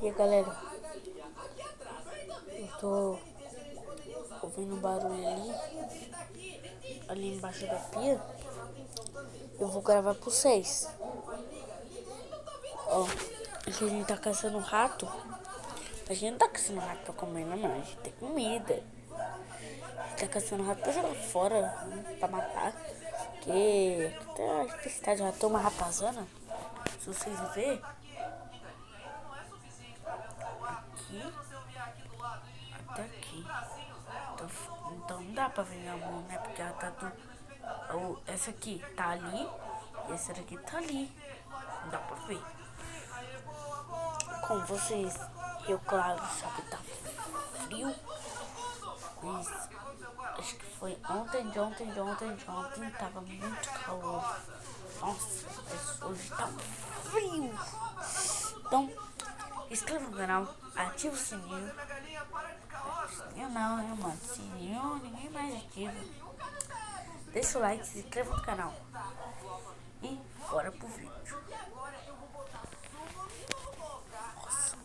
E aí, galera, eu tô ouvindo um barulho ali embaixo da pia. Eu vou gravar pra vocês. Ó, aqui a gente tá caçando rato. A gente não tá caçando rato pra comer, não. A gente tem comida. A gente tá caçando rato pra jogar fora, pra matar. Porque tem a infestação de rato, tem uma ratazana. Se vocês verem, aqui até aqui. Então não dá pra ver a mão, né? Porque ela tá essa aqui tá ali e essa daqui tá ali. Não dá pra ver. Como vocês, eu claro, sabe, tá frio. Mas acho que foi ontem, tava muito calor. Nossa, mas hoje tá frio. Então, inscreva no canal, ativa o sininho. Eu não, mano. Sininho, ninguém mais ativa. Deixa o like, se inscreva no canal. E bora pro vídeo. Nossa,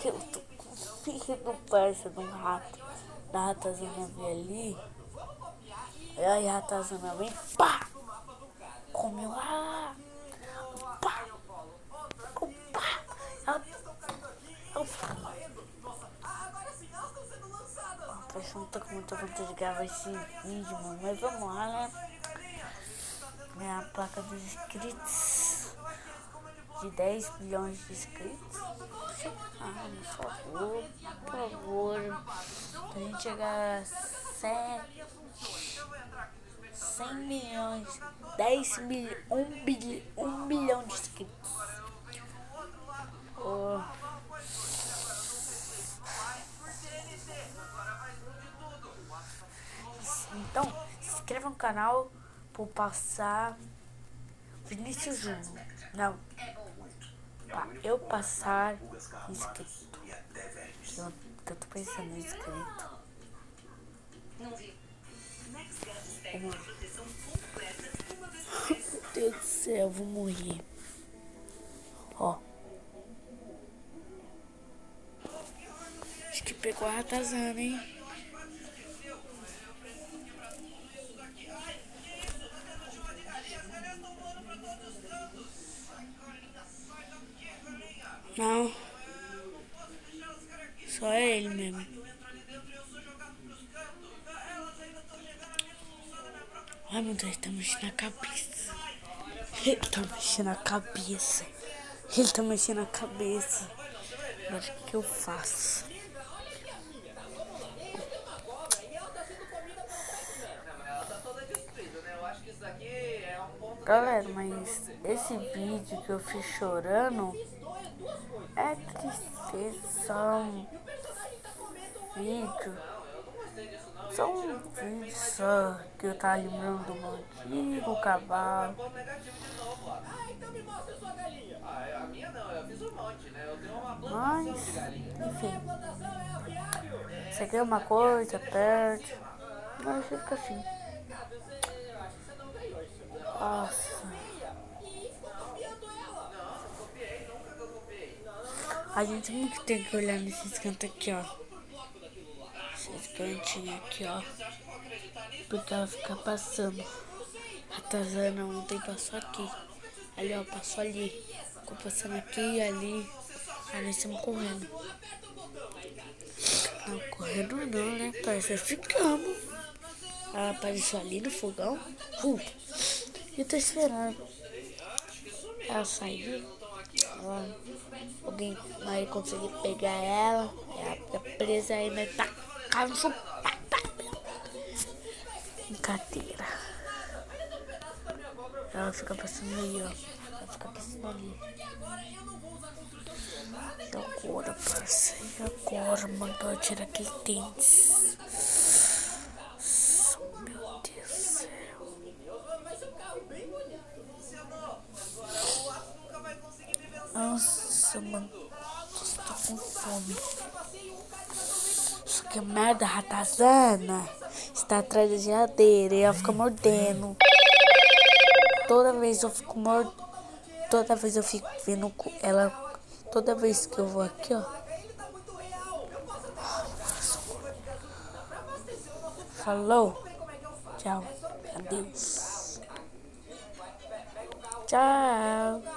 eu tô com medo, parça, de um rato. Da ratazana veio ali. Aí a ratazana vem, pá! Comeu lá. Pá! Pá! Parece que não tô com muita vontade de gravar esse vídeo, mano. Mas vamos lá, né? Minha placa dos inscritos. De 10 milhões de inscritos. Ah, por favor, por favor. Pra gente chegar a 100 milhões, 10 milhões, 1 bilhão de inscritos. Oh. Então, se inscreva no canal por passar Vinícius Júnior. Não. Eu passar inscrito. Eu tô pensando em inscrito. Meu Deus do céu, eu vou morrer. Ó. Acho que pegou a ratazana, hein? Não. Só é ele mesmo. Ai, meu Deus, ele tá mexendo na cabeça. Ele tá mexendo na cabeça. Ele tá mexendo na cabeça. Agora o que eu faço? Galera, mas esse vídeo que eu fiz chorando é tristeza, são vídeo. Só um vídeo só que eu tava lembrando do meu antigo cavalo. Mas, enfim. Você quer uma coisa, perde. Mas fica assim. Nossa. A gente nunca tem que olhar nesses cantos aqui, ó. Esses cantinhos aqui, ó. Porque ela fica passando. A ratazana ontem passou aqui. Ali, ó, passou ali. Ficou passando aqui e ali. Aí nós estamos correndo. Não, correndo não, né? Parece que ficamos. Ela apareceu ali no fogão. E eu tô esperando. Ela saiu. Alguém vai conseguir pegar ela. Ela fica presa aí, mas tá no chão. Brincadeira. Ela fica passando aí, ó. Ela fica passando ali. E agora, parceiro? E agora, mano? Pra eu tirar aquele dente. Meu Deus do céu. Nossa, mano. Tô com fome. Só que a merda ratazana está atrás da geladeira e ela fica mordendo. Toda vez eu fico mordendo. toda vez eu fico vendo ela. Toda vez que eu vou aqui, ó. Falou. Tchau. Adeus. Tchau.